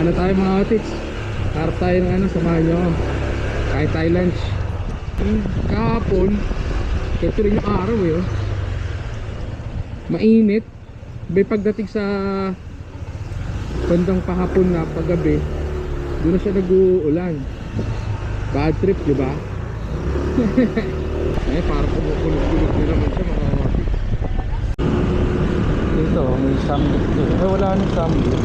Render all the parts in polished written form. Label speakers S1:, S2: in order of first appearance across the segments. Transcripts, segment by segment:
S1: Ano tayo mga otits? Harap tayo ng ano, samahan nyo. Kahit tayo lunch. Kahapon, ito rin yung araw eh. Oh. Mainit. May pagdating sa bandang pahapon na paggabi, doon na siya nag-uulan. Bad trip, di ba? Ay, parang kumukulog-kulog na naman siya mga otits. Dito, may samgit dito. Ay, wala nang samgit.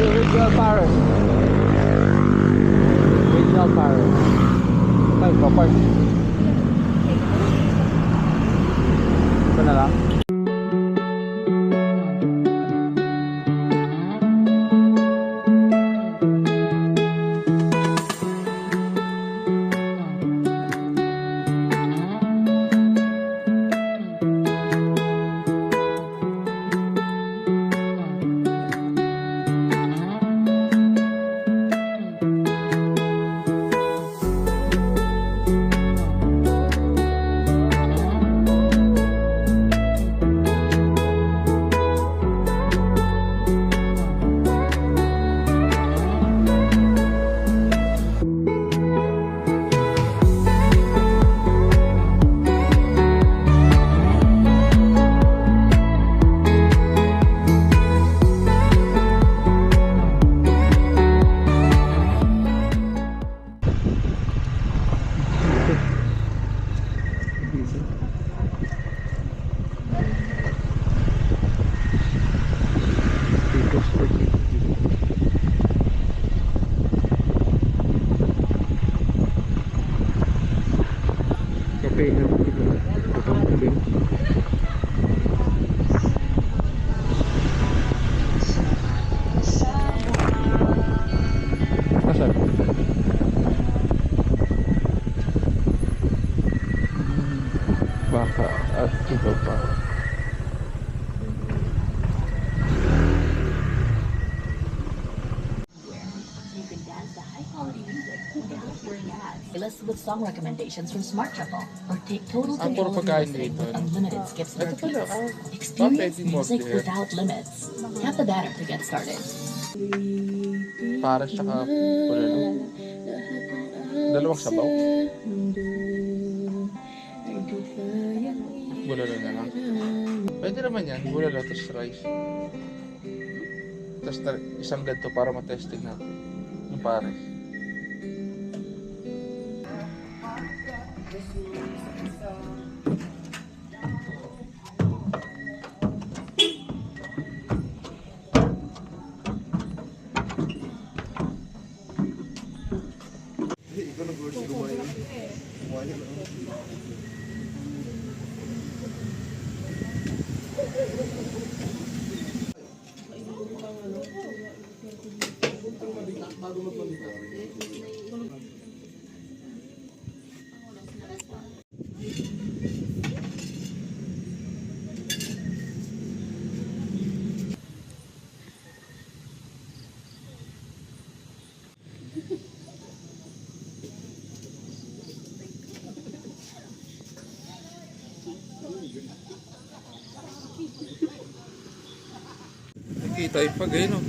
S1: Original parrot. Original parrot. Ay, papark. Ito na lang. Baka at iba pa.
S2: Playlist with song recommendations from Smart Shuffle or take total
S1: Puro
S2: control of
S1: pagkain
S2: listening
S1: dito.
S2: with unlimited skips and
S1: Ito pala,
S2: repeats. Experience
S1: pwede mo
S2: music
S1: there.
S2: without limits. Tap the banner to get started.
S1: Para saka bulalo. Dalawang sabaw. Bulalo na lang. Pwede naman yan, bulalo tapos rice. Tapos isang ganito para matesting natin. Yung pares. Nakikita yung pag ayun o.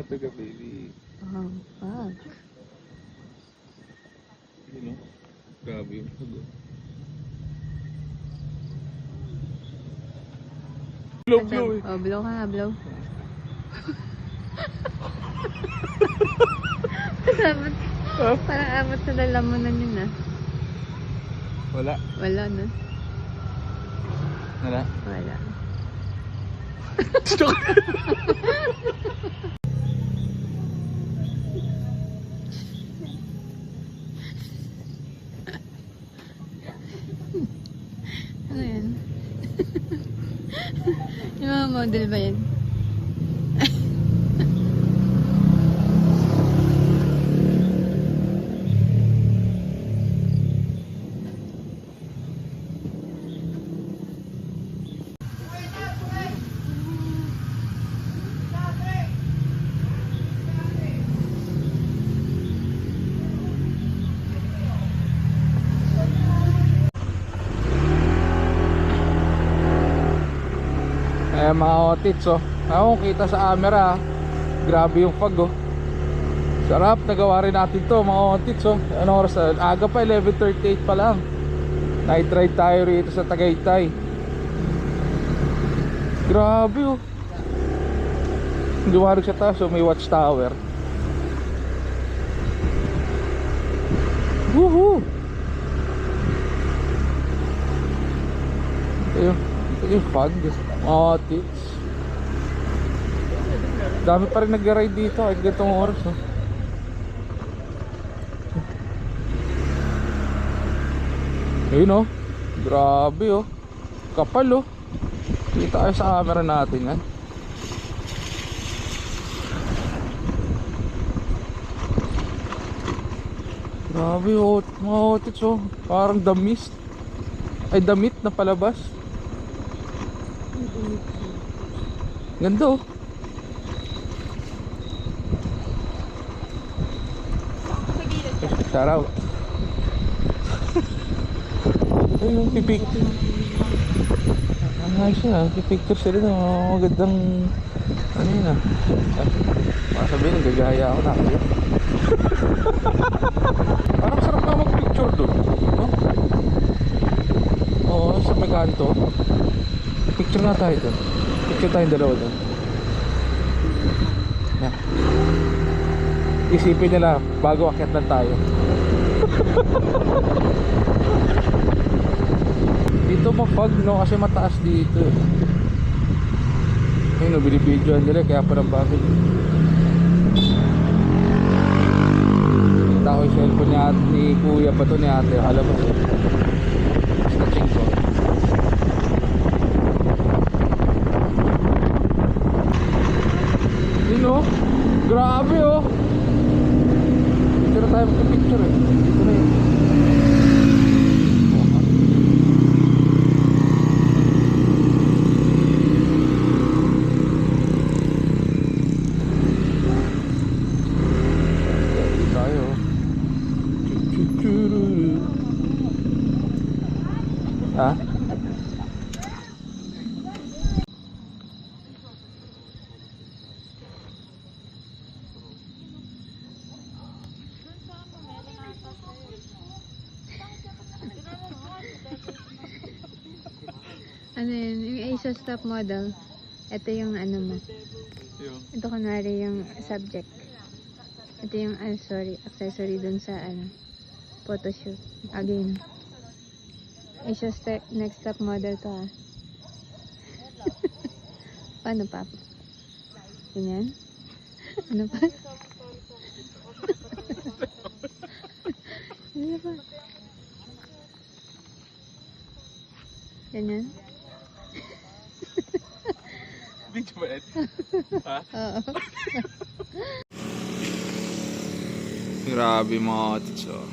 S1: Taga baby.
S3: Oh, fuck.
S1: You know? Grabe yung pag. Blow eh.
S3: Oh, blow ka nga, blow. Parang abot sa lalamunan yun ah.
S1: Wala.
S3: Wala na.
S1: Wala.
S3: Wala. Ano yan? Yung mga model ba yan?
S1: Ayan mga otits oh. Ako kita sa camera. Grabe yung fog oh. Sarap, nagawa rin natin to mga otits oh. Anong oras? Aga pa, 11:38 pa lang. Night ride tayo rito sa Tagaytay. Grabe oh. Lumarig sa taas oh, may watchtower. Woohoo! Ito yung fog. Oh, tits. Dami pa rin nag-ride dito kahit ganitong oras oh. Ayun oh. Grabe oh. Kapal oh. Kita tayo sa camera natin eh. Grabe oh. Mga otits oh. Parang the mist. Ay damit na palabas. Ganda oh. Shout out. Ayun, pipik. Ayos na, pipicture sila ng magandang ano yun ah. Baka sabihin, nagagaya ako na. Parang sarap na mag-picture doon, no? Oo, sa may kanto. Picture na tayo doon. Picture tayong dalawa doon. Yeah. Isipin nila bago akyat lang tayo. Dito mapag no kasi mataas dito. Ayun, binibidyoan nila kaya pa ng bagay. Kita ko yung cellphone ni kuya pa to ni ate. Halabas eh. Snatching ko. Yun oh. Grabe oh. Picture tayo magka-picture eh. Dito na yun. Ha?
S3: Ano yun? Yung Asia Stop Model. Ito yung ano mo. Ito kunwari yung subject. Ito yung accessory dun sa ano, photoshoot. Again. Asia Next Stop Model to ah. Paano pa? Ganyan? Ano pa? Ano pa? Ganyan?
S1: Video ba yan? Ha?
S3: Oo.
S1: Grabe mga otits oh.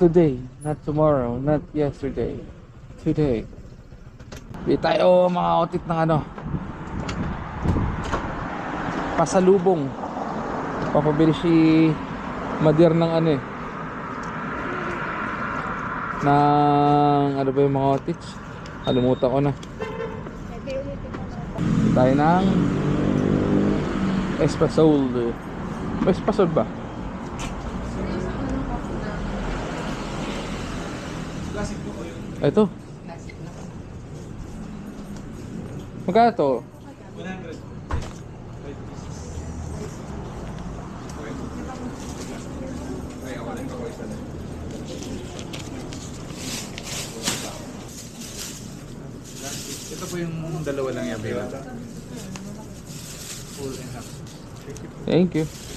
S1: Today, not tomorrow, not yesterday. Today. Di tayo mga otit ng ano. Pasalubong. Papabili si Madir ng ano eh. Ng ano ba yung mga otits? Kalimutan ko na. Tayo ng Espasol. May Espasol ba? Ito. Magkano to?
S4: 100. Ito po yung dalawa lang yung available. Full and half.
S1: Thank you.